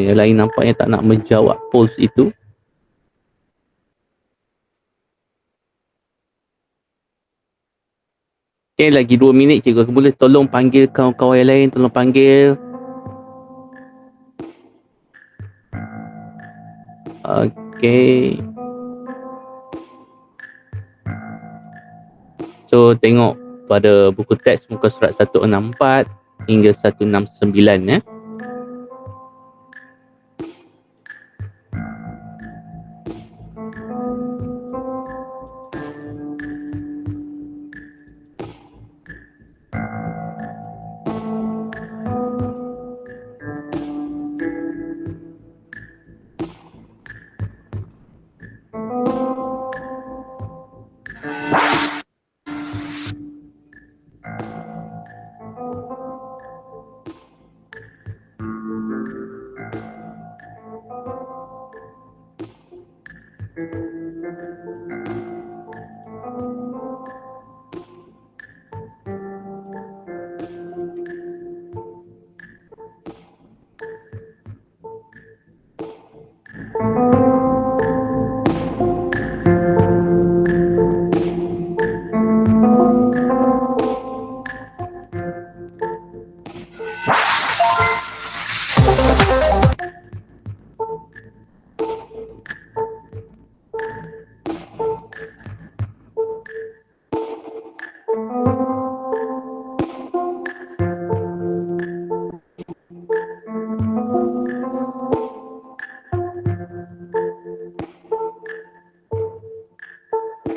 yang lain nampaknya tak nak menjawab polls itu. Okay, lagi 2 minit cikgu. Boleh tolong panggil kawan-kawan yang lain, tolong panggil. Okay. So tengok pada buku teks muka surat 164 hingga 169 ya.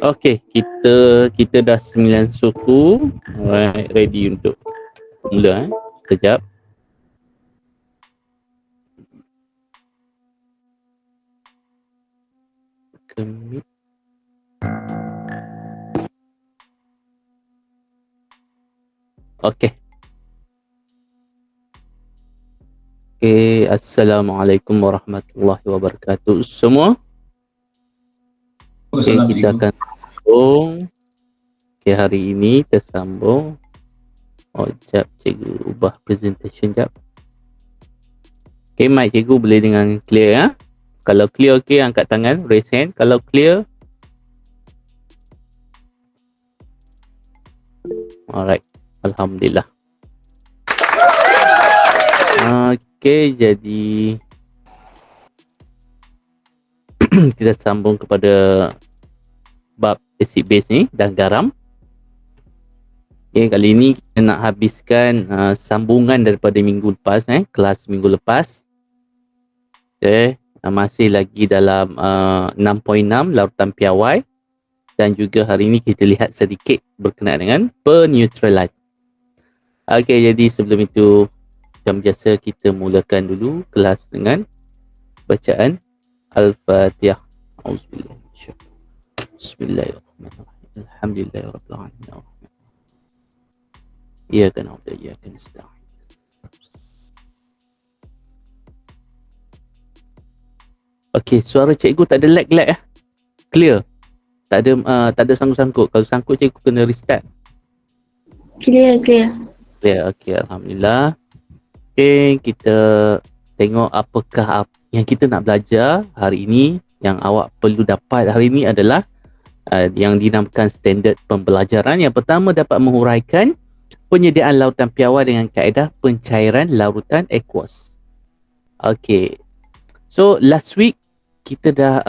Okey, kita dah 9 suku. Alright, ready untuk mula sekejap. Kemit. Okey. Okay, Assalamualaikum warahmatullahi wabarakatuh semua. Okay, kita akan sambung. Okay, hari ini tersambung. Oh, jap cikgu ubah presentation jap. Okay, mic cikgu boleh dengan clear ya. Kalau clear okay, angkat tangan, raise hand. Kalau clear. Alright, alhamdulillah. Okay, jadi kita sambung kepada bab acid base ni dan garam. Okay, kali ini kita nak habiskan sambungan daripada minggu lepas, kelas minggu lepas. Okay, masih lagi dalam 6.6 larutan piawai, dan juga hari ini kita lihat sedikit berkenaan dengan penetralite. Okay, jadi sebelum itu macam biasa kita mulakan dulu kelas dengan bacaan Al-Fatihah. Auzubillah. Bismillahirrahmanirrahim. Alhamdulillahirabbil alamin. Iyyaka na'budu wa iyyaka nasta'in. Okey, suara cikgu tak ada lag clear. Tak ada sangkut-sangkut. Kalau sangkut cikgu kena restart. Clear. Okey, alhamdulillah. Okey, kita tengok apakah yang kita nak belajar hari ini. Yang awak perlu dapat hari ini adalah yang dinamakan standard pembelajaran. Yang pertama, dapat menguraikan penyediaan larutan piawai dengan kaedah pencairan larutan aqueous. Okey. So last week kita dah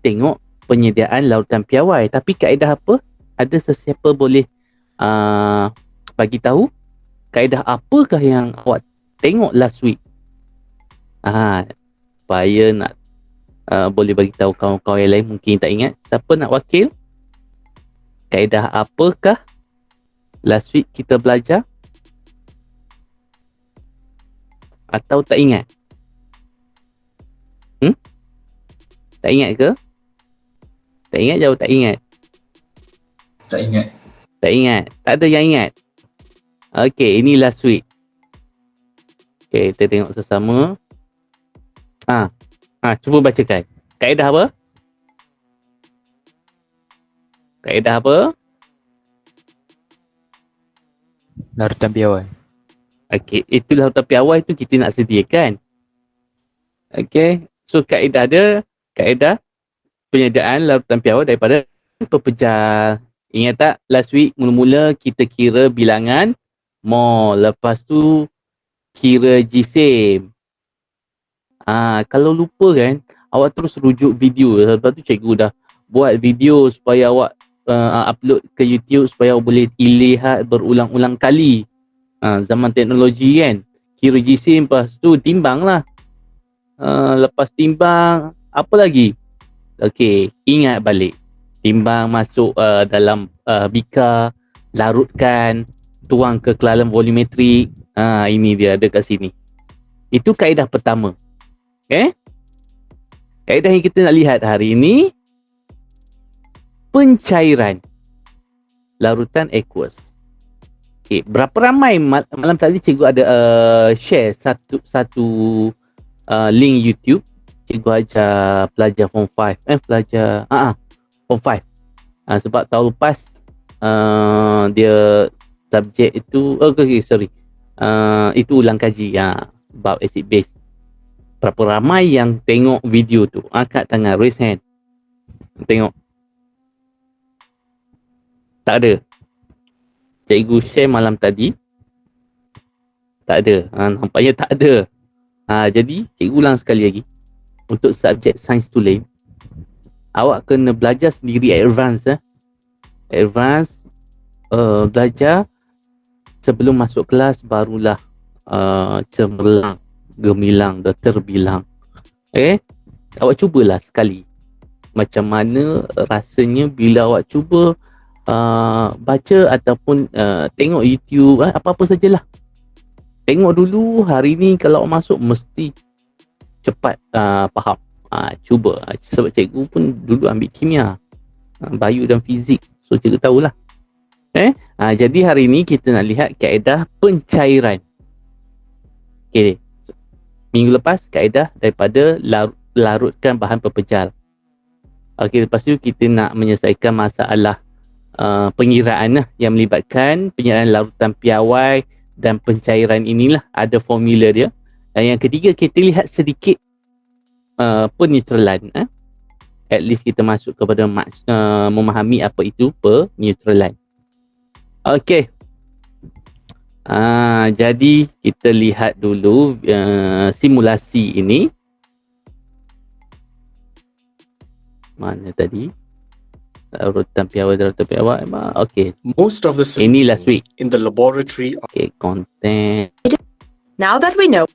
tengok penyediaan larutan piawai, tapi kaedah apa? Ada sesiapa boleh bagi tahu kaedah apakah yang awak tengok last week? Supaya nak boleh bagi tahu kawan-kawan yang lain mungkin tak ingat. Siapa nak wakil? Kaedah apakah last week kita belajar? Atau tak ingat? Tak ingat ke? Tak ingat, jawab tak ingat. Tak ingat. Tak ingat. Tak ada yang ingat. Okey, ini last week. Okey, kita tengok sesama. Cuba bacakan. Kaedah apa? Kaedah apa? Larutan piawai. Okey, itu larutan piawai tu kita nak sediakan. Okay. So kaedah penyediaan larutan piawai daripada pepejal. Ingat tak last week mula-mula kita kira bilangan mol, lepas tu kira jisim. Kalau lupa kan, awak terus rujuk video. Lepas tu cikgu dah buat video supaya awak upload ke YouTube supaya awak boleh lihat berulang-ulang kali. Zaman teknologi kan, kira jisim, lepas tu timbang lah. Lepas timbang, apa lagi? Okey, ingat balik. Timbang masuk dalam bikar, larutkan, tuang ke kelalam volumetrik. Ini dia ada kat sini. Itu kaedah pertama. Kaedah yang kita nak lihat hari ini, pencairan larutan aqueous. Okay, berapa ramai malam tadi cikgu ada share satu link YouTube. Cikgu ajar pelajar form 5. Form 5. Sebab tahun lepas dia subjek itu itu ulang kaji bab acid base. Berapa ramai yang tengok video tu? Angkat tangan, raise hand. Tengok. Tak ada. Cikgu share malam tadi. Tak ada. Nampaknya tak ada. Jadi cikgu ulang sekali lagi. Untuk subjek sains tulen, awak kena belajar sendiri advance. Advance belajar sebelum masuk kelas, barulah cemerlang, gemilang dan terbilang. Awak cubalah sekali. Macam mana rasanya bila awak cuba baca ataupun tengok YouTube, apa-apa sajalah. Tengok dulu, hari ni kalau awak masuk mesti cepat faham. Cuba. Sebab cikgu pun dulu ambil kimia, bio dan fizik. So cikgu tahulah. Jadi hari ni kita nak lihat kaedah pencairan. Okay. Minggu lepas kaedah daripada larutkan bahan pepejal. Okay, lepas tu kita nak menyelesaikan masalah pengiraan yang melibatkan penyediaan larutan piawai dan pencairan. Inilah ada formula dia. Dan yang ketiga, kita lihat sedikit peneutralan. At least kita masuk kepada memahami apa itu peneutralan. Okey. Jadi kita lihat dulu simulasi ini. Mana tadi? Larutan piawai. Okey. Most of the Ini last week. solutions in the laboratory are Okey, content. Now that we know,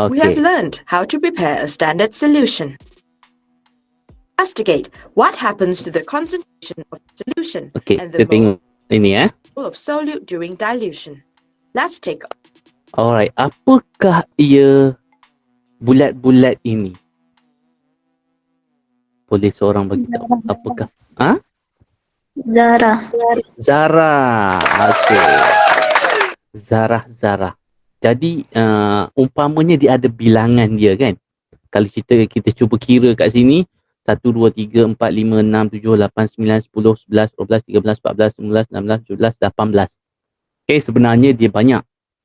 we have Okey. learned how to prepare a standard solution. Investigate what happens to the concentration of the solution Okey, and the kita tengok ini mole of solute during dilution. Let's take Alright, apakah ia bulat-bulat ini? Boleh seorang bagi tahu apakah? Zara. Zarah. Okey. Zarah. Jadi umpamanya dia ada bilangan dia kan. Kalau kita cuba kira kat sini 1 2 3 4 5 6 7 8 9 10 11 12 13 14 15 16 17 18. Okey, sebenarnya dia banyak.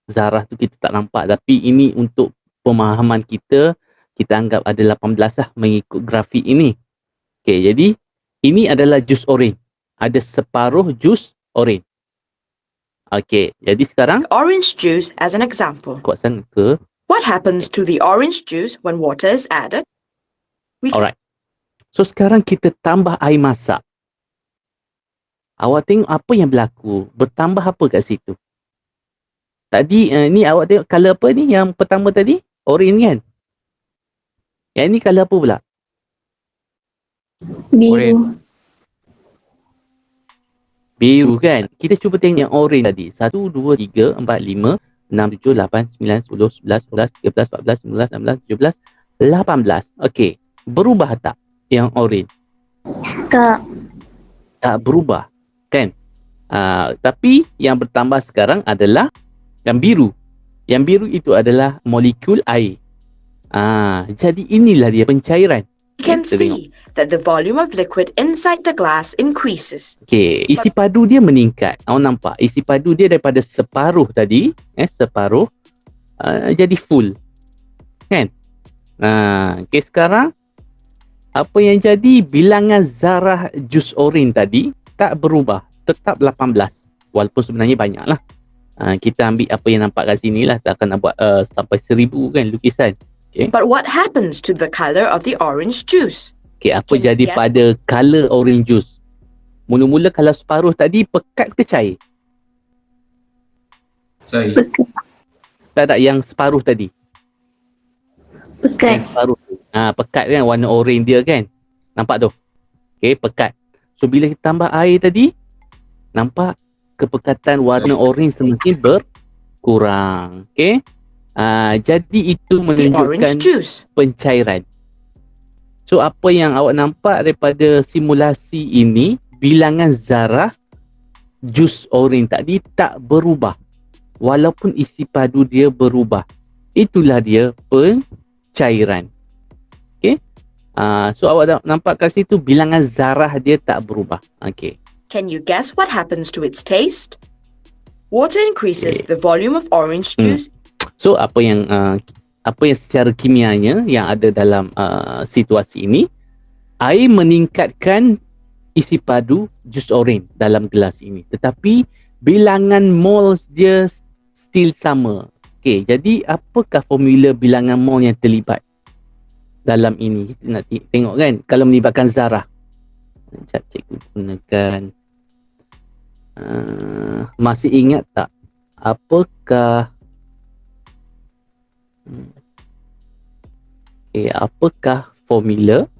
Zarah tu kita tak nampak, tapi ini untuk pemahaman kita anggap ada 18 lah mengikut grafik ini. Okey, jadi ini adalah jus oren. Ada separuh jus oren. Okey, jadi sekarang orange juice as an example. kuat sana ke? What happens to the orange juice when water is added? We can Alright. So sekarang kita tambah air masak. Awak tengok apa yang berlaku. Bertambah apa kat situ? Tadi ni awak tengok color apa ni yang pertama tadi? Orange kan? Yang ni color apa pula? Biru. Biru kan? Kita cuba tengok yang orange tadi. 1, 2, 3, 4, 5, 6, 7, 8, 9, 10, 11, 12, 13, 14, 15, 16, 17, 18. Okey. Berubah tak yang orange? Tak. Tak berubah. Kan? Tapi yang bertambah sekarang adalah yang biru. Yang biru itu adalah molekul air. Jadi inilah dia pencairan. can Kita tengok. see that the volume of liquid inside the glass increases. Okey, isi padu dia meningkat. Awak nampak? Isi padu dia daripada separuh tadi, separuh jadi full. Kan? Okay, sekarang apa yang jadi, bilangan zarah jus oren tadi tak berubah, tetap 18. Walaupun sebenarnya banyak lah. Kita ambil apa yang nampak kat sini lah, takkan nak buat sampai 1000 kan lukisan. But what happens to the color of the orange juice? Okay, apa Can you jadi guess? pada color orange juice? Mula-mula kalau separuh tadi pekat ke cair? Cair. Pekat. Tak ada yang separuh tadi. Pekat. Yang separuh. Pekat kan, warna orange dia kan. Nampak tu? Okay, pekat. So bila kita tambah air tadi, nampak kepekatan warna orange semakin berkurang. Okay. Jadi itu The menunjukkan orange juice. pencairan. So apa yang awak nampak daripada simulasi ini, bilangan zarah jus orange tadi tak berubah walaupun isi padu dia berubah. Itulah dia pencairan. Okay. So awak nampak kat situ bilangan zarah dia tak berubah. Okay. Can you guess what happens to its taste? Water increases Okay. the volume of orange juice. So apa yang secara kimianya yang ada dalam situasi ini, air meningkatkan isi padu jus oren dalam gelas ini, tetapi bilangan moles dia still sama. Okey, jadi apakah formula bilangan mol yang terlibat dalam ini? Kita nak tengok kan, kalau melibatkan zarah. Sekejap cikgu gunakan. Masih ingat tak apakah apakah formula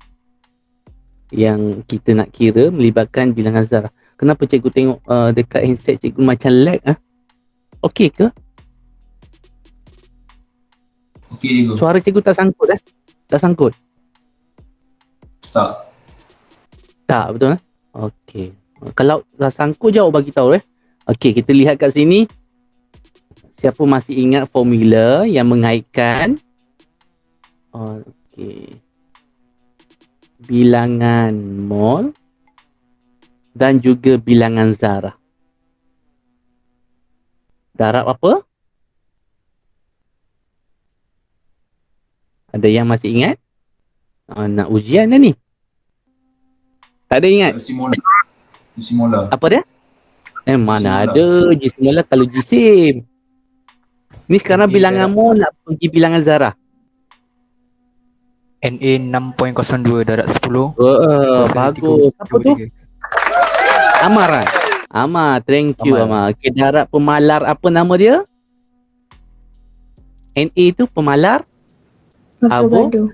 yang kita nak kira melibatkan bilangan zarah? Kenapa cikgu tengok dekat handset cikgu macam lag? Okey ke? Okey je. Suara cikgu tak sangkut Tak sangkut? Tak. Tak, betul Okey. Kalau tak sangkut je awak bagi tahu Okey, kita lihat kat sini. Siapa masih ingat formula yang mengaitkan bilangan mol dan juga bilangan zarah? Darab apa? Ada yang masih ingat? Nak ujian dah ni. Tak ada ingat? Simula. Apa dia? Mana G-Simula. ada G-Simula kalau G-Sim. Ni sekarang bilangan mol nak pergi bilangan zarah. NA 6.02 darab 10. Bagus. Apa tu? Amar kan? Amar, thank you Amar. Okay, darab pemalar apa nama dia? NA tu pemalar Avogadro.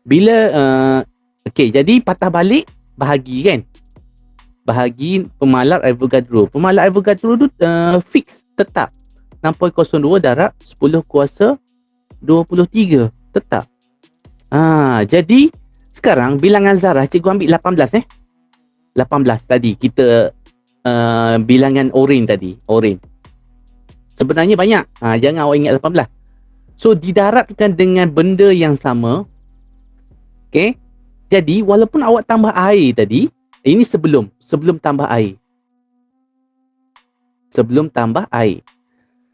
Bila okey, jadi patah balik bahagi kan? Bahagi pemalar Avogadro. Pemalar Avogadro tu fix, tetap 6.02 darab 10 kuasa 23, tetap. Jadi sekarang bilangan zarah cikgu ambil 18 18 tadi kita bilangan oren tadi, oren. Sebenarnya banyak. Jangan awak ingat 18. So didarabkan dengan benda yang sama. Okay. Jadi walaupun awak tambah air tadi, ini sebelum tambah air. Sebelum tambah air.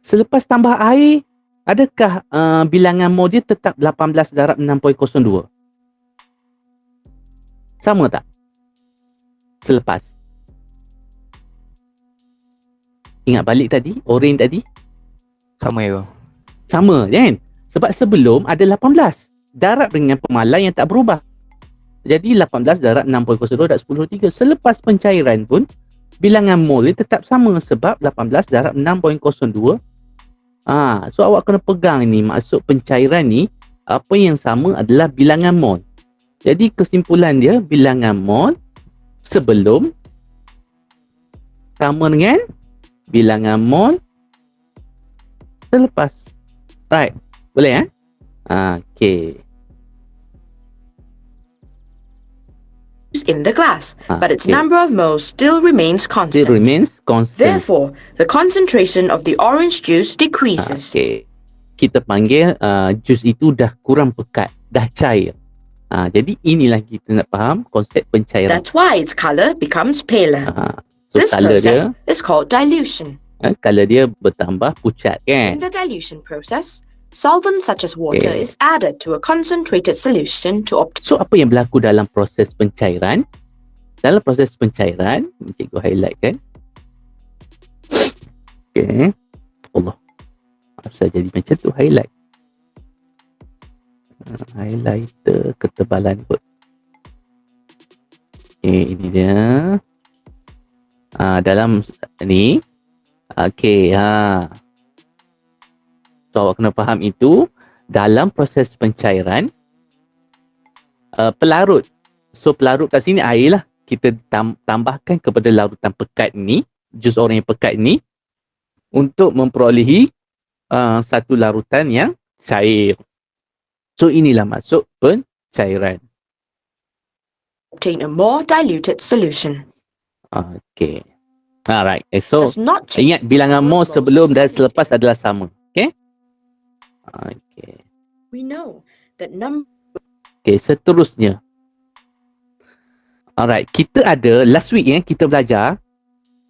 Selepas tambah air, adakah bilangan mol dia tetap 18 darab 6.02? Sama tak? Selepas. Ingat balik tadi, oren tadi? Sama ya. Sama kan? Sebab sebelum ada 18 darab dengan pemalar yang tak berubah. Jadi 18 darab 6.02 darab 10/3. Selepas pencairan pun bilangan mol dia tetap sama sebab 18 darab 6.02. So awak kena pegang ni, maksud pencairan ni apa yang sama adalah bilangan mol. Jadi kesimpulan dia bilangan mol sebelum sama dengan bilangan mol selepas. Right. Boleh okay. In the glass, but its Okay. number of moles still remains constant. Still remains constant. Therefore, the concentration of the orange juice decreases. Okay. Kita panggil jus itu dah kurang pekat, dah cair. Jadi inilah kita nak faham konsep pencairan. That's why its color becomes paler. So This color process dia, is called dilution. color dia bertambah pucat kan. In the dilution process, Solvent such as water Okay. is added to a concentrated solution to obtain So apa yang berlaku dalam proses pencairan? Dalam proses pencairan, cikgu highlight kan. Okay. Allah. Apa jadi macam tu highlight. Highlighter ketebalan kot. Okay, ini dia. Dalam ni. Okay, So awak kena faham itu. Dalam proses pencairan, pelarut. So pelarut kat sini air lah. Kita tambahkan kepada larutan pekat ni, jus oranye pekat ni, untuk memperolehi satu larutan yang cair. So inilah maksud pencairan. a more diluted solution. Okay. Alright. So Does not change ingat bilangan mol the sebelum dan solution. selepas adalah sama. Okay. Okay. We know that Okay, seterusnya. Alright, kita ada last week kita belajar.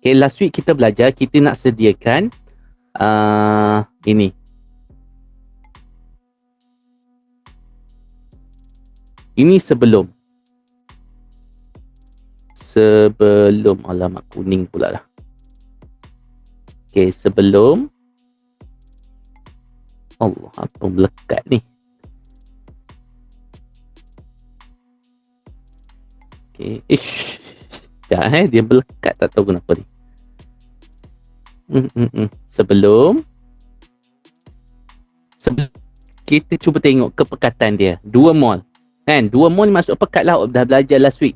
Okay, last week kita belajar kita nak sediakan ini. Ini sebelum alamat kuning pula lah. Okay, sebelum Allah, apa melekat ni? Okay, sekejap dia melekat tak tahu kenapa ni. Sebelum kita cuba tengok kepekatan dia 2 mol kan, 2 mol ni masuk pekat lah. Dah belajar last week.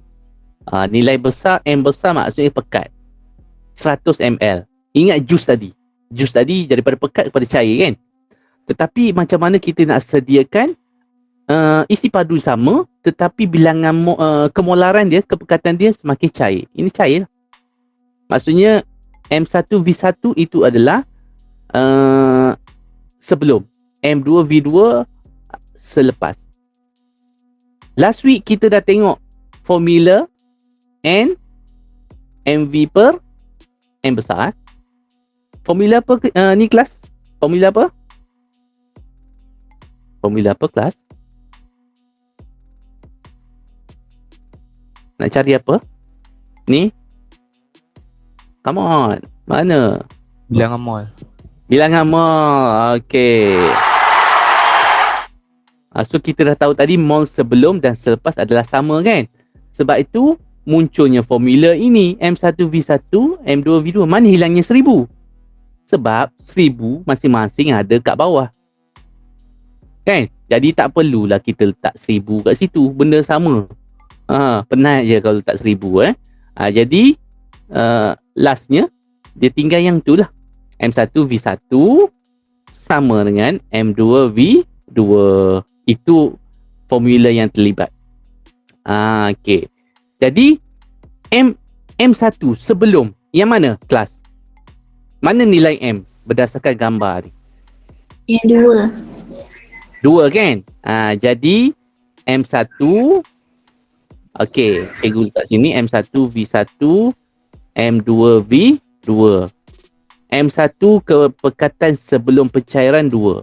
Nilai besar, M besar maksudnya pekat 100 ml. Ingat jus tadi daripada pekat kepada cair kan. Tetapi macam mana kita nak sediakan isi padu sama tetapi bilangan kemolaran dia, kepekatan dia semakin cair. Ini cair lah. Maksudnya M1V1 itu adalah sebelum, M2V2 selepas. Last week kita dah tengok formula N MV per M besar. Formula apa ni kelas? Formula apa? Formula apa kelas? Nak cari apa? Ni? Come on. Mana? Bilangan mol. Bilangan mol. Okay. So kita dah tahu tadi mol sebelum dan selepas adalah sama kan? Sebab itu munculnya formula ini. M1V1, M2V2. Mana hilangnya 1000? Sebab 1000 masing-masing ada kat bawah. Kan? Jadi tak perlulah kita letak 1000 kat situ. Benda sama. Penat je kalau letak 1000 Jadi lastnya dia tinggal yang tu lah. M1V1 sama dengan M2V2. Itu formula yang terlibat. Okay. Jadi M1 sebelum yang mana kelas? Mana nilai M berdasarkan gambar ni? Yang 2 kan? Jadi M1, okey, cikgu letak sini M1V1, M2V2. M1 kepekatan sebelum pencairan 2.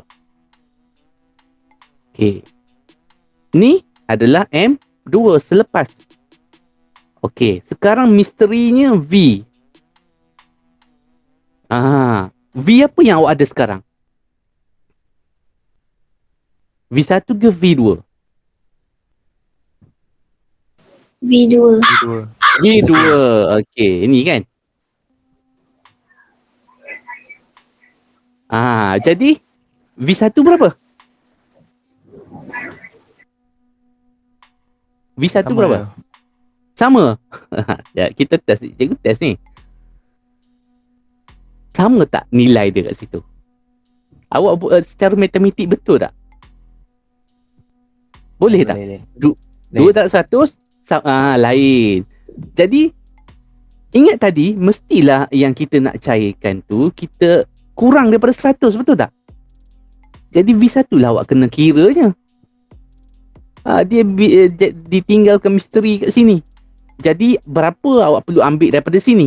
Okey. Ni adalah M2 selepas. Okey, sekarang misterinya V. V apa yang awak ada sekarang? V1 ke V2? V2. Kedua. V2. Okey, ini kan? Jadi V1 berapa? V1 Sama berapa? je. Sama. Ya, kita test, cikgu test ni. Sama tak nilai dia kat situ? Awak secara matematik betul tak? Boleh tak? Boleh. 2 tak 100 lain. Jadi ingat tadi mestilah yang kita nak cairkan tu kita kurang daripada 100, betul tak? Jadi V1 lah awak kena kira je. Dia ditinggalkan misteri kat sini. Jadi berapa awak perlu ambil daripada sini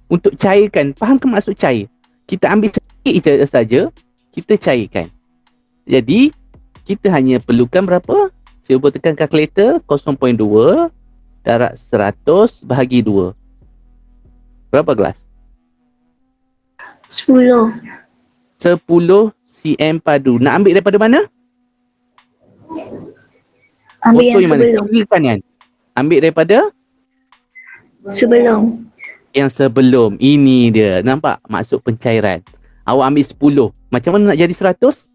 untuk cairkan? Faham ke maksud cair? Kita ambil sikit saja, kita cairkan. Jadi kita hanya perlukan berapa? Cuba tekan kalkulator. 0.2 darab 100 bahagi 2. Berapa gelas? 10. 10 cm padu. Nak ambil daripada mana? Ambil yang Botol mana? sebelum. Kiri kanan. Ambil daripada Sebelum. yang sebelum. Ini dia. Nampak? Maksud pencairan. Awak ambil 10. Macam mana nak jadi 100?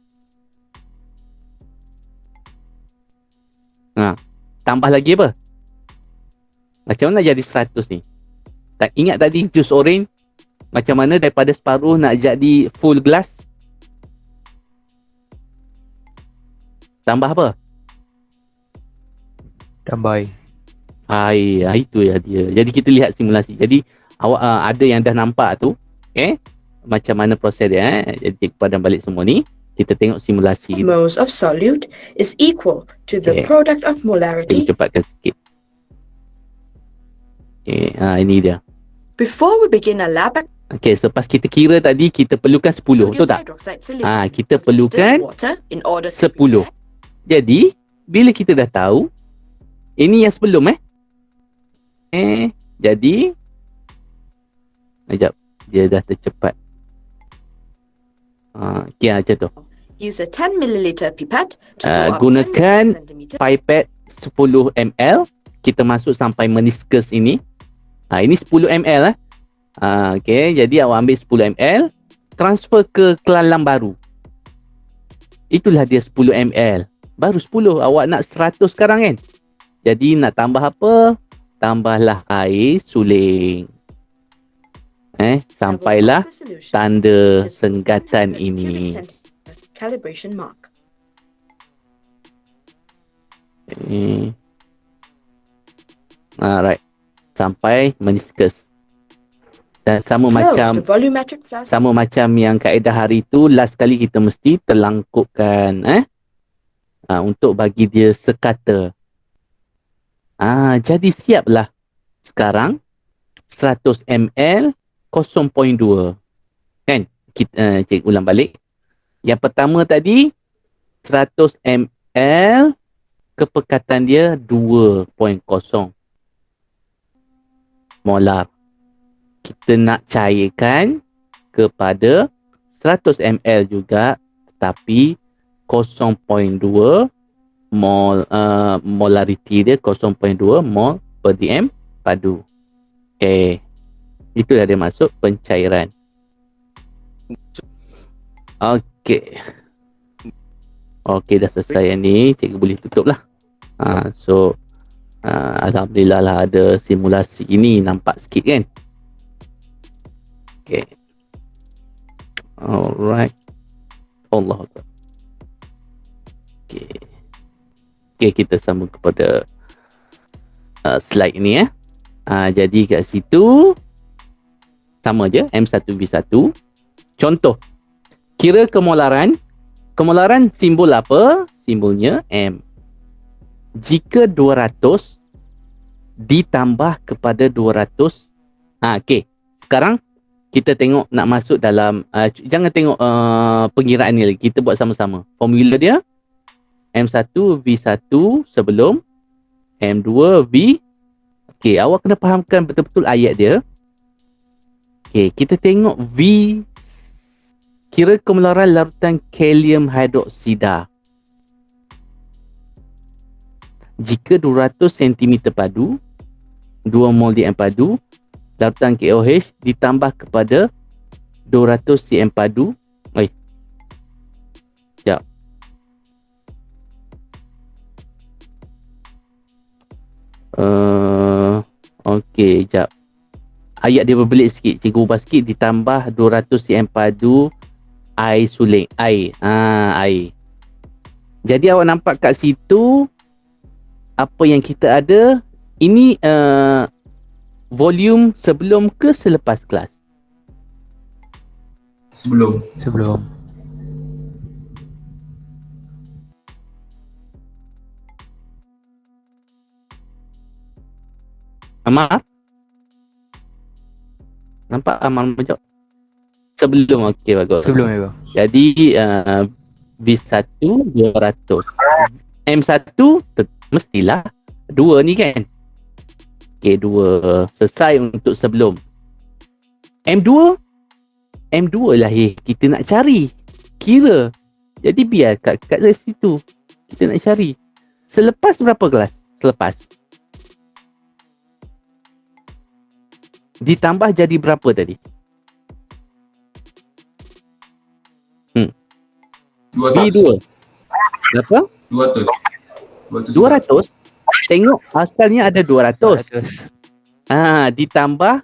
Tambah lagi apa? Macam mana nak jadi 100 ni? Tak ingat tadi jus orange? Macam mana daripada separuh nak jadi full glass? Tambah apa? Tambah. Itu ya dia. Jadi kita lihat simulasi. Jadi awak ada yang dah nampak tu, macam mana proses dia. Jadi cikgu padam balik semua ni. Kita tengok simulasi. Moles of solute is equal to the Okay. product of Kita molarity. cepatkan sikit. Ini dia. Before we begin a lab Selepas kita kira tadi, kita perlukan 10. Betul tak? hydroxide solution Kita of the perlukan distilled water in order to 10. Jadi, bila kita dah tahu, ini yang sebelum jadi, sekejap, dia dah tercepat. Macam tu. use a 10 milliliter pipette to draw up 10 gunakan centimeter Pipette 10 ml. Kita masuk sampai meniscus ini. Ini 10 ml. Jadi awak ambil 10 ml. Transfer ke kelalang baru. Itulah dia 10 ml. Baru 10. Awak nak 100 sekarang kan? Jadi nak tambah apa? Tambahlah air suling. Sampailah tanda senggatan ini. Calibration mark. Right. Sampai meniscus. Dan sama Close macam the volumetric flask. yang kaedah hari tu, last kali kita mesti terlangkupkan untuk bagi dia sekata. Jadi siaplah sekarang 100 ml 0.2. Kan? Kita cek ulang balik. Yang pertama tadi 100 ml kepekatan dia 2.0 molar. Kita nak cairkan kepada 100 ml juga, tetapi 0.2 mol, molarity dia 0.2 mol per dm padu. Itulah dia masuk pencairan. Dah selesai yang ni. Cikgu boleh tutup lah. Alhamdulillah lah ada simulasi ini. Nampak sikit kan? Alright. Allah Akbar. Kita sambung kepada slide ni jadi kat situ sama je M1V1. Contoh, kira kemolaran. Kemolaran simbol apa? Simbolnya M. Jika 200 ditambah kepada 200. Sekarang kita tengok nak masuk dalam jangan tengok pengiraan ni lagi. Kita buat sama-sama. Formula dia M1V1 sebelum M2V. Awak kena fahamkan betul-betul ayat dia. Kita tengok V. Kira kemolaran larutan kalium hidroksida. Jika 200 cm padu, 2 mol DM padu, larutan KOH ditambah kepada 200 cm padu. Sekejap. Sekejap. Ayat dia berbelit sikit. Cikgu ubah sikit. Ditambah 200 cm padu air suling. Air. Jadi awak nampak kat situ apa yang kita ada. Ini volume sebelum ke selepas kelas? Sebelum. Amar? Nampak Amar menjawab? Sebelum, okey bagus. Sebelum ya. Jadi V1 200. M1 mestilah 2 ni kan. Okay, 2 selesai untuk sebelum. M2 lah kita nak cari. Kira. Jadi biar kat situ kita nak cari. Selepas berapa kelas? Selepas. Ditambah jadi berapa tadi? 200. V2. Berapa? 200. 200. Tengok asalnya ada 200. 100. Ditambah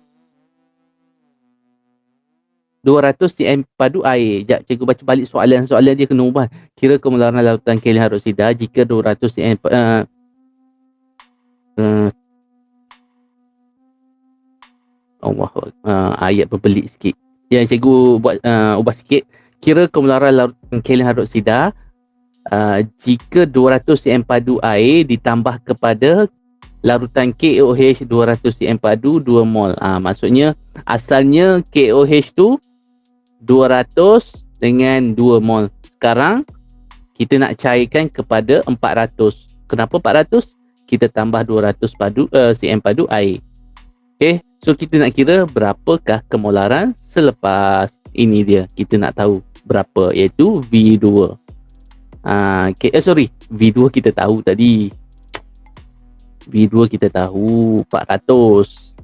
200 cm padu air. Sekejap, cikgu baca balik soalan dia kena ubah. Kira kemularan lautan Kelly Haroksida jika 200 cm ayat berbelit sikit. Yang cikgu buat ubah sikit. Kira kemularan lautan Kelly Haroksida jika 200 cm padu air ditambah kepada larutan KOH 200 cm padu 2 mol. Maksudnya asalnya KOH tu 200 dengan 2 mol. Sekarang kita nak cairkan kepada 400. Kenapa 400? Kita tambah 200 cm padu air. Okay, so kita nak kira berapakah kemolaran selepas ini dia. Kita nak tahu berapa, iaitu V2. V2 kita tahu tadi. V2 kita tahu 400.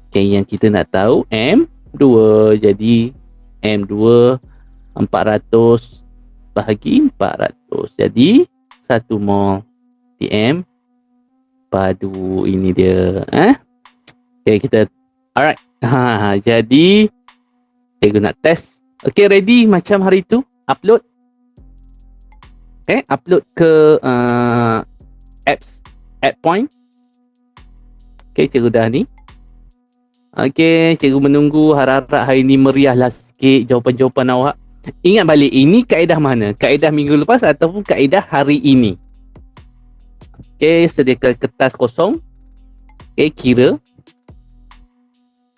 Okay, yang kita nak tahu M2. Jadi M2 400 bahagi 400. Jadi 1 mol cm padu ini dia. Okay, kita alright. Jadi cikgu nak test. Okay, ready macam hari tu? Upload. Okay, upload ke apps, app point. Okay, cikgu dah ni. Okay, cikgu menunggu, harap-harap hari ni meriahlah sikit jawapan-jawapan awak. Ingat balik, ini kaedah mana? Kaedah minggu lepas ataupun kaedah hari ini? Okay, sediakan kertas kosong. Okay, kira.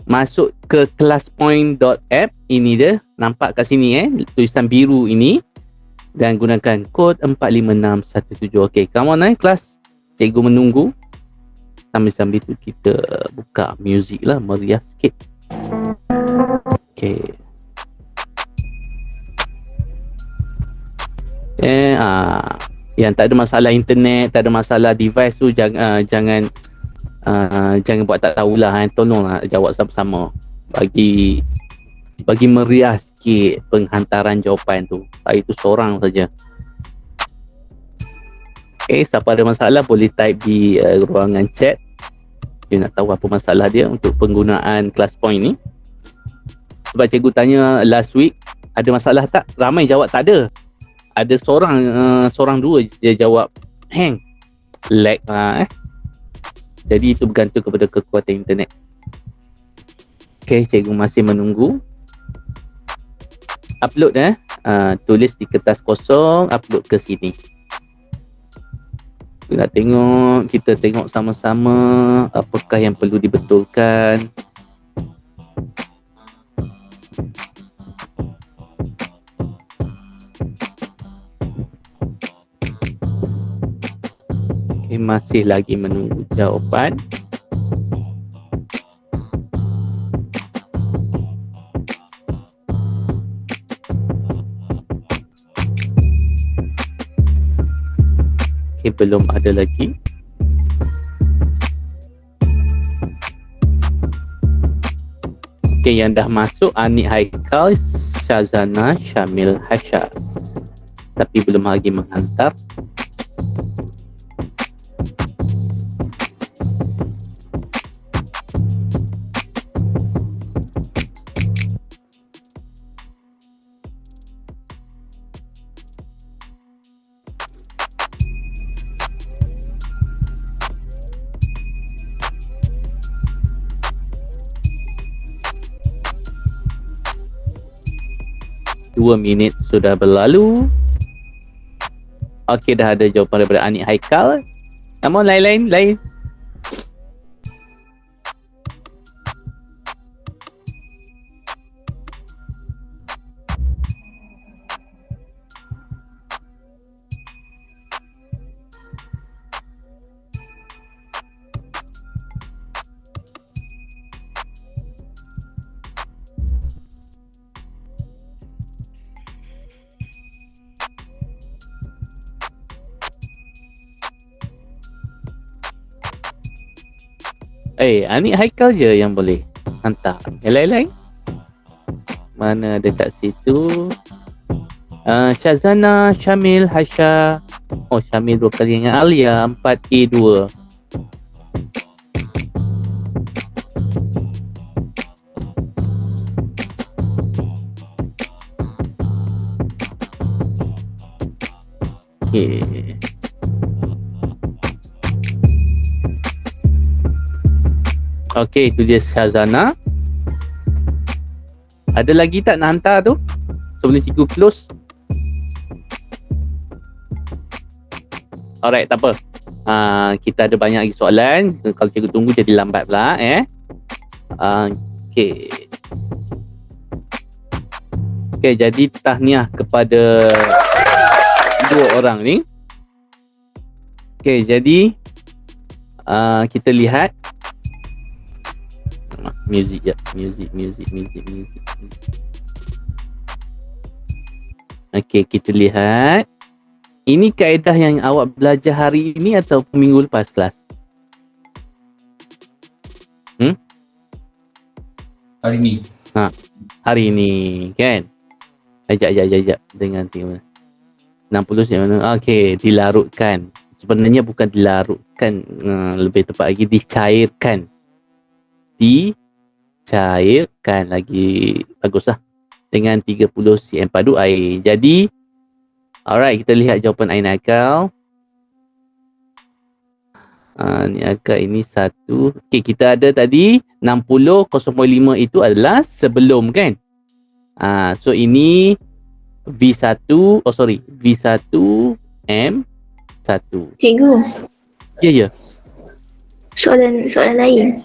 Masuk ke classpoint.app. Ini dia, nampak kat sini tulisan biru ini. Dan gunakan kod 45617. Okay, come on kelas. Cikgu menunggu. Sambil-sambil tu kita buka muzik lah, meriah sikit. Okay. Yang tak ada masalah internet, tak ada masalah device tu jangan buat tak tahulah. Tolonglah jawab sama-sama. Bagi meriah sikit penghantaran jawapan tu. Saya tu seorang saja. Okay, siapa ada masalah boleh type di ruangan chat. Dia nak tahu apa masalah dia untuk penggunaan ClassPoint ni. Sebab cikgu tanya last week, ada masalah tak? Ramai jawab tak ada. Ada seorang dua dia jawab hang, lag. Jadi itu bergantung kepada kekuatan internet. Okay, cikgu masih menunggu. Upload tulis di kertas kosong, upload ke sini. Kita tengok sama-sama apakah yang perlu dibetulkan. Okay, masih lagi menunggu jawapan. Belum ada lagi. Okay, yang dah masuk Anik Haikal, Syazana, Syamil, Hasha. Tapi belum lagi menghantar. Dua minit sudah berlalu. Okey, dah ada jawapan daripada Anik Haikal. Namun lain. Ni Haikal je yang boleh hantar. Yang lain-lain? Mana ada kat situ? Syazana, Syamil, Hasha. Oh, Syamil 2 kali dengan Alia 4A2. Okay. Okay, itu dia Syazana. Ada lagi tak nak hantar tu? Sebelum cikgu close. Alright, tak apa. Kita ada banyak lagi soalan. Kalau cikgu tunggu jadi lambat pula. Okay. Okay, jadi tahniah kepada 2 orang ni. Okay, jadi kita lihat music ya, music. Okay, kita lihat. Ini kaedah yang awak belajar hari ini atau minggu lepas kelas? Hari ni. Hari ini kan? Ajak dengan tim 60 yang mana? Okay, dilarutkan. Sebenarnya bukan dilarutkan, lebih tepat lagi dicairkan. Dicairkan lagi baguslah dengan 30 cm padu air. Jadi alright, kita lihat jawapan Ain Haikal. Ni Haikal ini 1. Okay, kita ada tadi 60 0.5 itu adalah sebelum kan? So ini V1 V1 M1. Cikgu, Ya. soalan lain.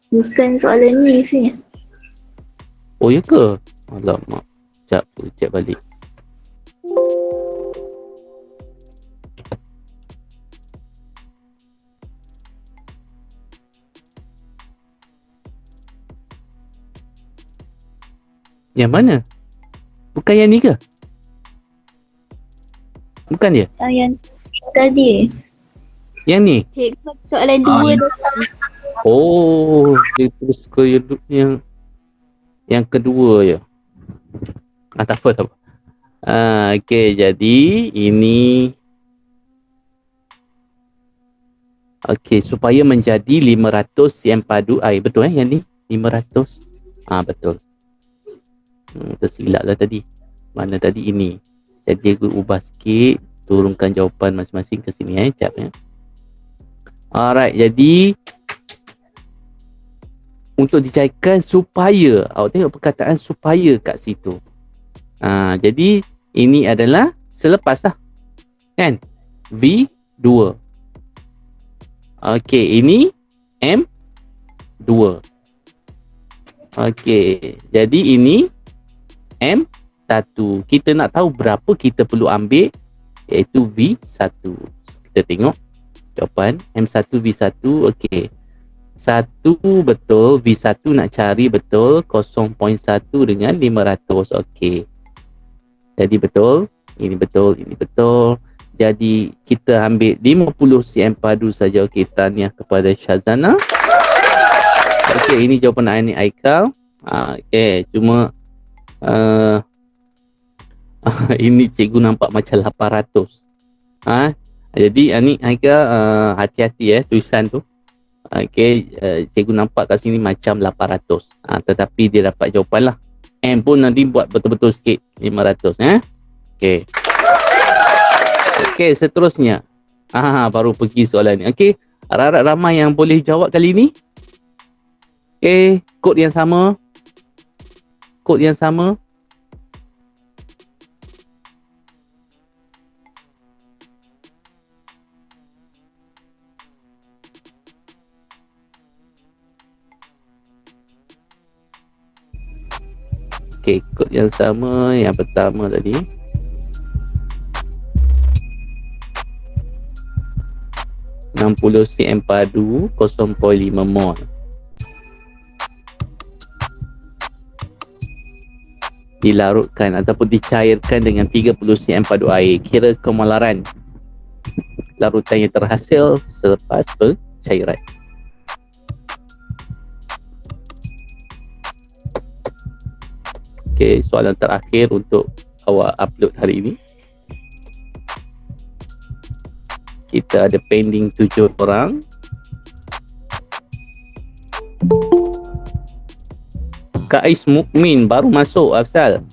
Bukan soalan ni rasanya. Oh ya ke? Alamak. Sekejap, cek balik. Yang mana? Bukan yang ni ke? Bukan dia? Yang tadi. Yang ni? Cikgu, soalan 2 tu. Oh, dia terus ke yang kedua je. Tak apa. Okay, jadi ini okay, supaya menjadi 500 cm padu air. Betul yang ni? 500. Betul. Tersilap lah tadi. Mana tadi ini. Jadi aku ubah sikit, turunkan jawapan masing-masing ke sini sekejap ya. Alright, jadi untuk dicairkan supaya, awak tengok perkataan supaya kat situ. Jadi ini adalah selepas lah. Kan? V2. Okey, ini M2. Okey, jadi ini M1. Kita nak tahu berapa kita perlu ambil, iaitu V1. Kita tengok jawapan M1 V1. Okey. 1 betul, V1 nak cari betul 0.1 dengan 500. Okey. Jadi betul, ini betul, ini betul. Jadi kita ambil 50 cm padu saja. Okey, tahniah kepada Syazana. Okey, ini jawapan Ain Haikal. Okey, cuma ini cikgu nampak macam 800. Jadi Ain Haikal, hati-hati tulisan tu. Okey, cikgu nampak kat sini macam 800. Tetapi dia dapat jawapan lah. M pun nanti buat betul-betul sikit 500. Okey. Okey, seterusnya. Baru pergi soalan ni. Okey, harap-harap ramai yang boleh jawab kali ni. Okey, kod yang sama. Kod yang sama. Okey, kod yang sama yang pertama tadi. (60 cm padu 0.5 mol). Dilarutkan ataupun dicairkan dengan 30 cm padu air. Kira kemolaran. larutan yang terhasil selepas pencairan. Okey, soalan terakhir untuk awak upload hari ini. Kita ada pending 7 orang. Kak Ais Mukmin baru masuk, Afsal.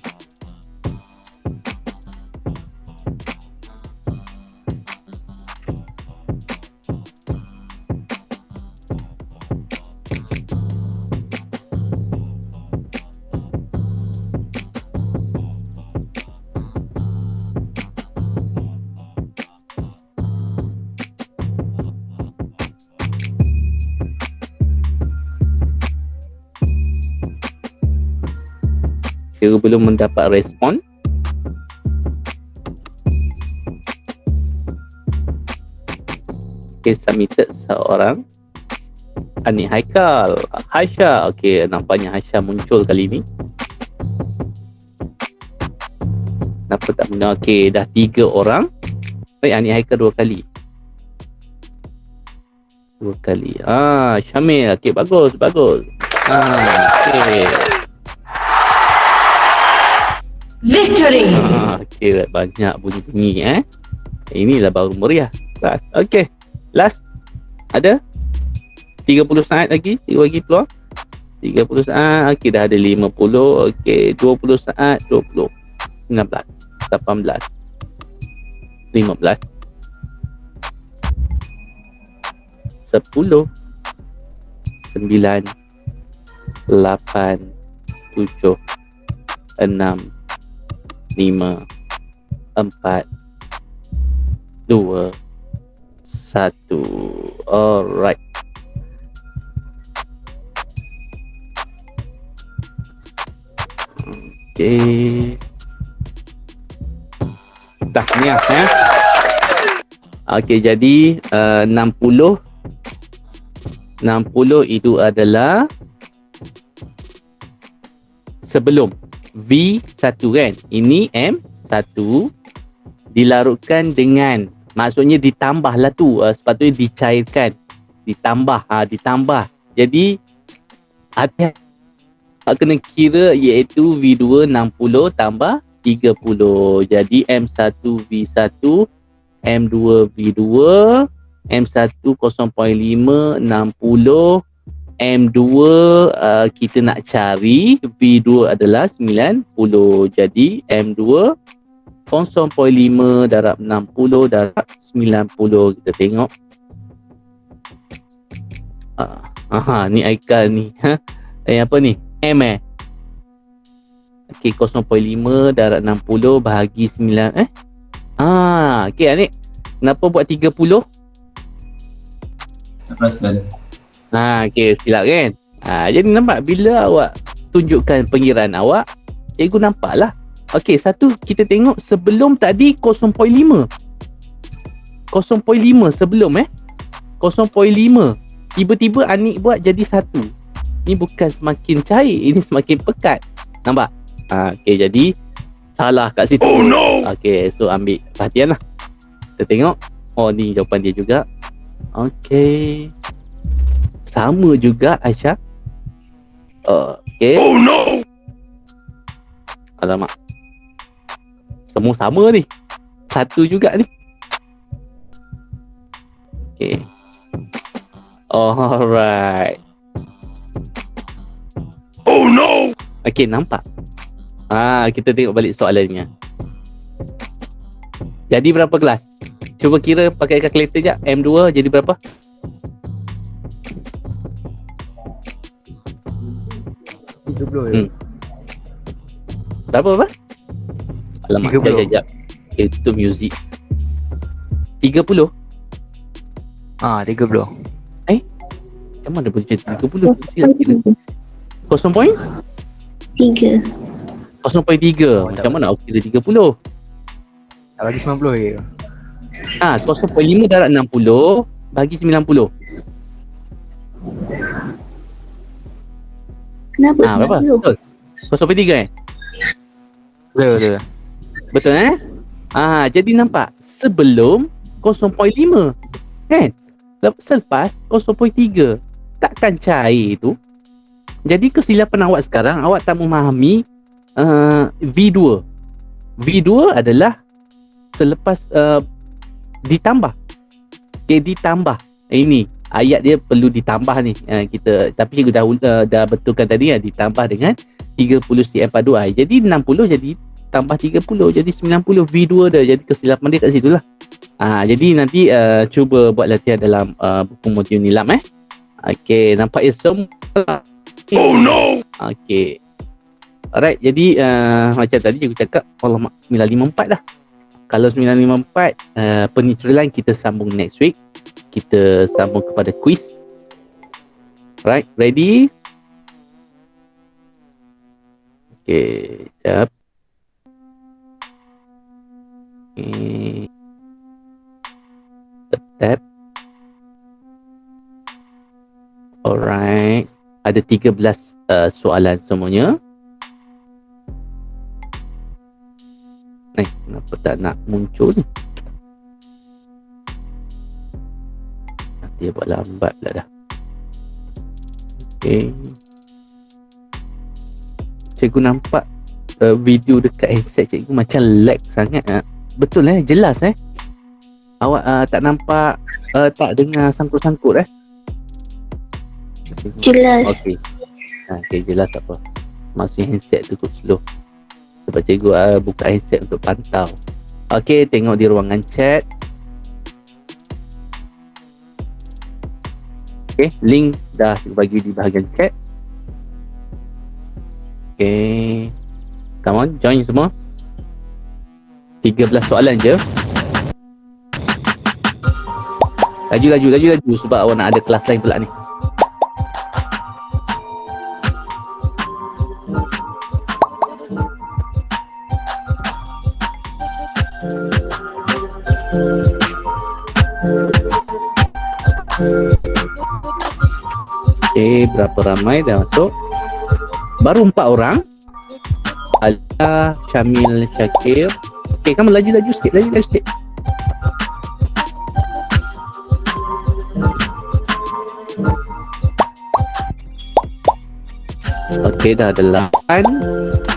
Kira belum mendapat respon. Okay, submitted seorang. Anik Haikal, Hasha. Okay, nampaknya Hasha muncul kali ni. Kenapa tak guna? Okay, dah 3 orang. Baik, Anik Haikal 2 kali. 2 kali. Syamil. Okay, bagus. Okay. Victory! Okay, banyak bunyi-bunyi Inilah baru meriah. Okay, last. Ada 30 saat lagi. 3 bagi peluang. 30 saat. Okay, dah ada 50. Okay, 20 saat. 20, 19, 18, 15, 10, 9, 8, 7, 6, 5, 4, 2, 1. Alright. Okay. Tahniah Okay, jadi 60 itu adalah sebelum V1 kan. Ini M1 dilarutkan dengan, maksudnya ditambahlah tu, sepatutnya dicairkan, ditambah. Jadi hati kena kira, iaitu V2 60 tambah 30. Jadi M1 V1, M2 V2, M1 0.5 60, M2 kita nak cari V2 adalah 90. Jadi M2 0.5 darab 60 darab 90. Kita tengok. Ni Aikal ni. Apa ni? M Okay, 0.5 darab 60 bahagi 9. Okay, Anik. Kenapa buat 30? Tak perasan. Okay, silap kan? Jadi nampak bila awak tunjukkan pengiraan awak, cikgu nampak lah. Okay, satu kita tengok sebelum tadi 0.5 sebelum 0.5 tiba-tiba Anik buat jadi 1. Ni bukan semakin cair, ini semakin pekat. Nampak? Okay, jadi salah kat situ. Oh no. Okay, so ambil perhatian lah. Kita tengok. Oh, ni jawapan dia juga. Okay, sama juga Aisyah. Okay. Oh no. Alamak, semua sama ni. 1 juga ni. Okay. Alright. Oh no. Okay, nampak. Kita tengok balik soalannya. Jadi berapa kelas? Cuba kira pakai kalkulator je. M2 jadi berapa? Berapa? Alamak, 30. jap. Okay, itu music. 30? 30. Macam mana boleh jadi 30? Silap kira. 0.3? 3. 0.3. Macam mana aku kira 30? Tak bagi 90 je. 0.5 darab 60 bagi 90. Kenapa Berapa? 90? Betul? 0.3 Betul. Betul Jadi nampak sebelum 0.5 kan. Selepas 0.3 takkan cair tu. Jadi kesilapan awak sekarang, awak tak memahami V2. V2 adalah selepas ditambah. Okay, ditambah. Ini ayat dia perlu ditambah ni. Kita tapi cikgu dah betulkan tadi ditambah dengan 30 cm padu air. Jadi 60 jadi tambah 30 jadi 90 V2 dah. Jadi kesilapan dia kat situ lah. Jadi nanti cuba buat latihan dalam buku modul nilam Okey, nampak ya semua. Oh no. Okey. Alright, jadi macam tadi cikgu cakap alamak 954 dah. Kalau 954 penuturan kita sambung next week. Kita sambung kepada quiz. Right, ready? Okay, sekejap. Okay. Tap. Alright. Ada 13 soalan semuanya. Kenapa tak nak muncul ni? Dia buat lambat pula dah. Okay. Cikgu nampak video dekat headset cikgu macam lag sangat. Betul jelas Awak tak nampak, tak dengar sangkut-sangkut Jelas. Okay, jelas tak apa. Maksudnya headset tu cukup slow. Sebab cikgu buka headset untuk pantau. Okay, tengok di ruangan chat. Okay, link dah bagi di bahagian chat. Okay, come on, join semua. 13 soalan je. Laju sebab awak nak ada kelas lain pula ni. Okay, berapa ramai dah masuk? Baru 4 orang. Alia, Syamil, Syakir. Okay, kamu laju sikit, laju sikit. Okay, dah ada 8,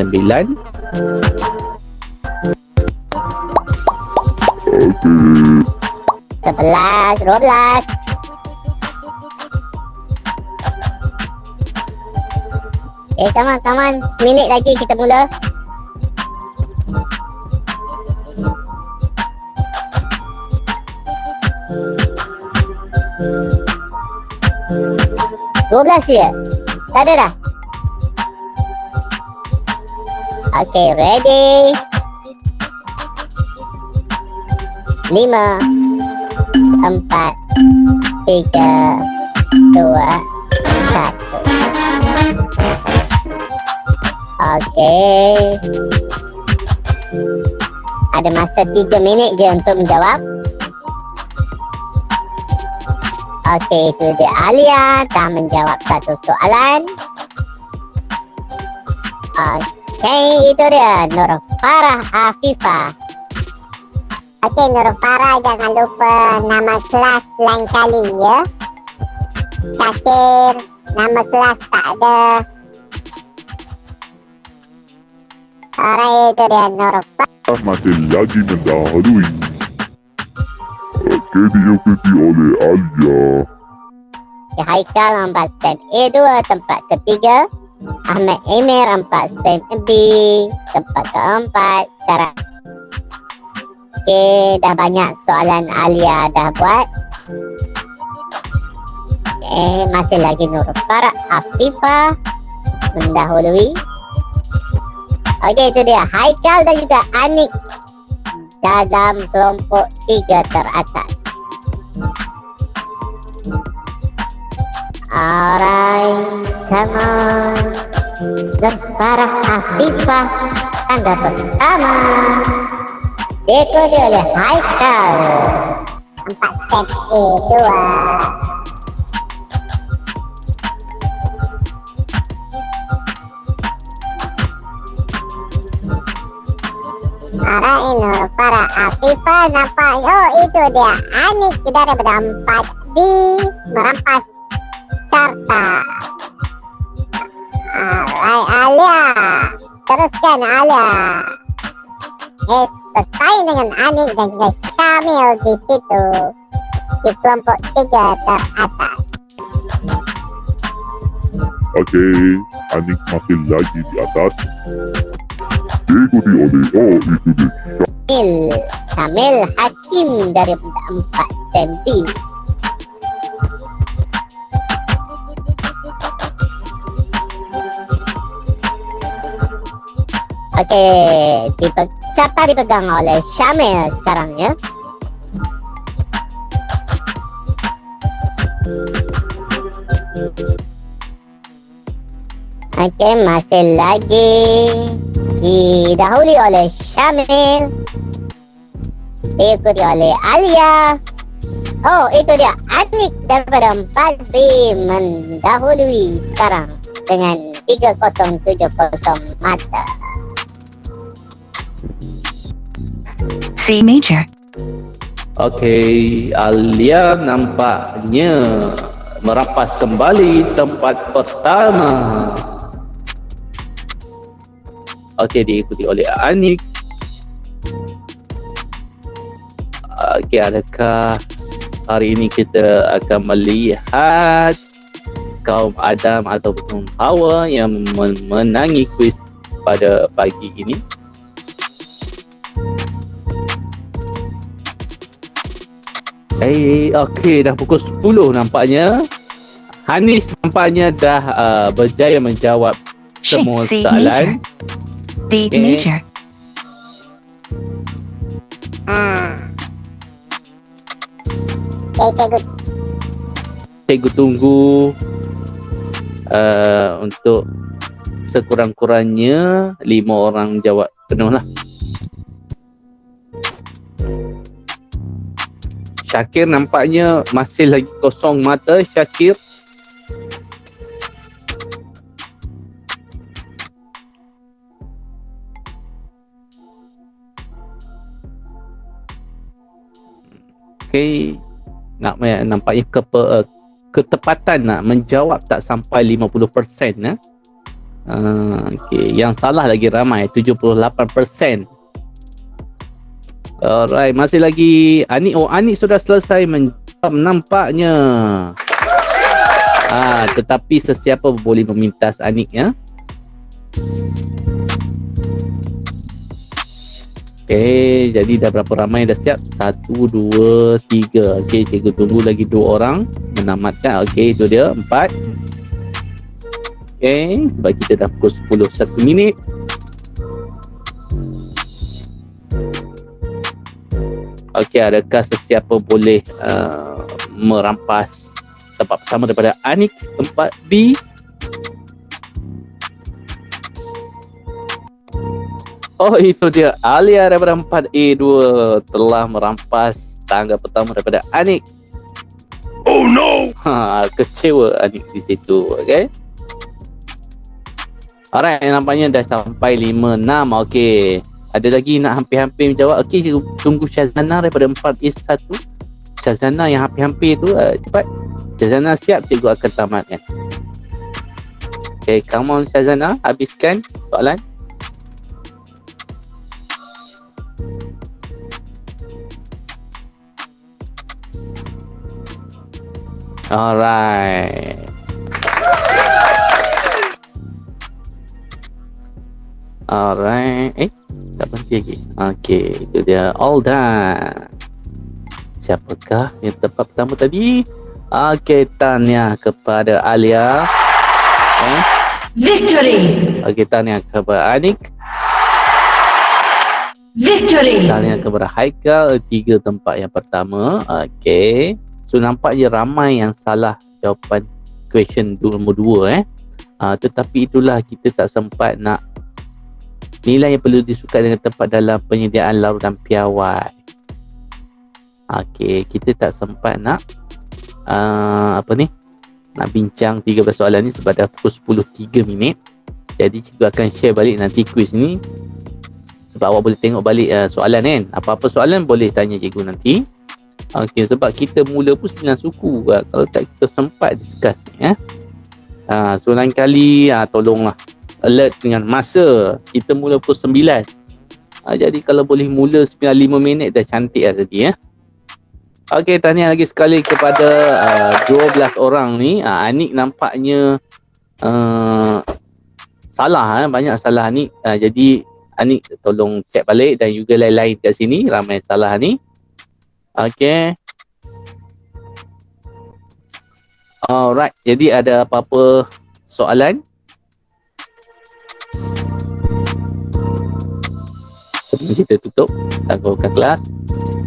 9. Okay. 11, 12. Come on. Seminit lagi kita mula. $12 dia. Tak ada dah. Okay, ready. 5, 4, 3, 2, 1. Okey. Ada masa 3 minit je untuk menjawab. Okey, itu dia Alia dah menjawab satu soalan. Okey, itu dia Nur Farah Afifah. Okey, Nur Farah, jangan lupa nama kelas lain kali ya. Syakir, nama kelas tak ada. Alright, itu dia Nur Farah. Masih lagi mendahului. Okey, diikuti oleh Alia. Haikal 4 stand A2 tempat ketiga. Ahmad Emir 4 stand B tempat keempat. Sekarang okey, dah banyak soalan Alia dah buat. Okey, masih lagi Nur Farah Afifah mendahului. Okey, itu dia Haikal dan juga Anik dalam kelompok 3 teratas. Alright, come on. Nur Farah Afifah tanda pertama diikuti oleh Haikal 4 step A2. Alright, Nur Farah Afifah nampak. Oh, itu dia. Anik daripada 4B merampas carta. Alright, Alia. Teruskan, Alia. Bersaing dengan Anik dan juga Syamil di situ. Di kelompok 3 teratas. Okey, Anik masih lagi di atas. Diikuti oleh, itu dia. Syamil Hakim daripada 4 Stempi. Okey, carta dipegang oleh Syamil sekarang ya. Okey, masih lagi didahului oleh Syamil, diikuti oleh Alia. Oh, itu dia Anik daripada 4B mendahului sekarang dengan 3070 mata. C major. Okey, Alia nampaknya merampas kembali tempat pertama. Okey, diikuti oleh Anik. Okey, adakah hari ini kita akan melihat kaum Adam ataupun Hawa yang menangi kuis pada pagi ini? Okey, dah pukul 10 nampaknya. Hanis nampaknya dah berjaya menjawab semua C soalan. major. D major. Okay, Cikgu tunggu untuk sekurang-kurangnya 5 orang jawab penuh lah. Syakir nampaknya masih lagi kosong mata. Syakir, okey, nampaknya ketepatan nak menjawab tak sampai 50%. Okey, yang salah lagi ramai, 78%. Alright, masih lagi Anik. Anik sudah selesai menjawab nampaknya. Tetapi sesiapa boleh memintas Anik ya. Okey, jadi dah berapa ramai dah siap? 1, 2, 3. Okey, cikgu tunggu lagi 2 orang menamatkan. Okey, itu dia 4. Okey, sebab kita dah pukul 10 1 minit. Okey, adakah sesiapa boleh merampas tempat pertama daripada Anik, tempat B? Oh, itu dia. Alia daripada 4A2 telah merampas tangga pertama daripada Anik. Oh no! Kecewa Anik di situ. Okey. Alright, nampaknya dah sampai 5-6. Okey. Ada lagi nak hampir-hampir menjawab. Okey, tunggu Syazana daripada 4A1. Syazana yang hampir-hampir tu, cepat. Syazana siap, cikgu akan tamatkan. Okey, come on Syazana, habiskan soalan. Alright. Alright. Tak berhenti lagi. Okey, itu dia. All done. Siapakah yang tempat pertama tadi? Okey, tahniah kepada Alia. Victory. Okey, tahniah kepada Anik. Victory. Tahniah kepada Haikal. 3 tempat yang pertama. Okey. So nampaknya ramai yang salah jawapan question nombor 2 tetapi itulah, kita tak sempat nak nilai yang perlu disukai dengan tempat dalam penyediaan larutan piawai. Okey, kita tak sempat nak nak bincang 13 soalan ni sebab dah pukul 10.03 minit. Jadi cikgu akan share balik nanti quiz ni Sebab awak boleh tengok balik soalan kan. Apa-apa soalan boleh tanya cikgu nanti. Okey, sebab kita mula pun 9 suku. Kalau tak kita sempat discuss ni. So lain kali tolonglah alert dengan masa. Kita mula pukul 9. Jadi kalau boleh mula 95 minit dah cantik lah tadi ya. Okey, tahniah lagi sekali kepada 12 orang ni. Anik nampaknya salah, banyak salah Anik. Jadi Anik tolong check balik dan juga lain-lain kat sini ramai salah ni. Okey. Alright, jadi ada apa-apa soalan? Kita tutup, tangguhkan kelas.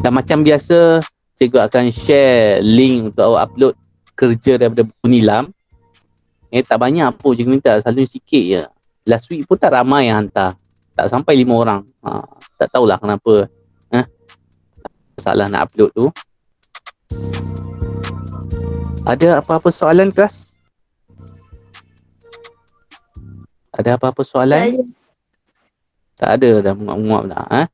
Dan macam biasa, cikgu akan share link untuk awak upload kerja daripada buku nilam. Tak banyak pun cikgu minta, selalu sikit je. Last week pun tak ramai yang hantar. Tak sampai 5 orang. Tak tahulah kenapa. Salah nak upload tu. Ada apa-apa soalan kelas? Ada apa-apa soalan? Tak ada, dah menguap-nguap dah.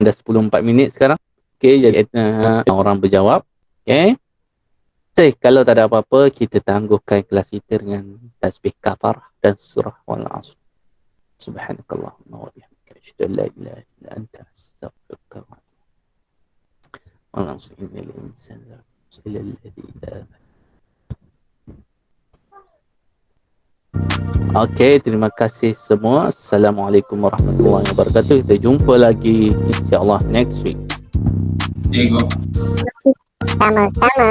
Dah 10.04 minit sekarang. Okey, jadi orang berjawab. Okey. Kalau tak ada apa-apa, kita tangguhkan kelas kita dengan tasbih kafarah dan surah Wal-Asr. Subhanakallahumma wa bihamdika asyhadu an la ilaha illa anta astaghfiruka wa atubu ilaik. Wal-Asr innal insana illa alladhi la. Okey, terima kasih semua. Assalamualaikum warahmatullahi wabarakatuh. Kita jumpa lagi insya-Allah next week. Cikgu. Sama-sama.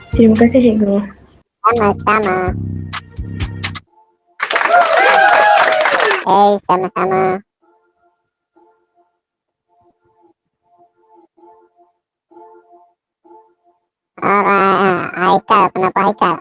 Terima kasih cikgu. Sama-sama. Sama-sama. Alright, Haikal, kenapa Haikal?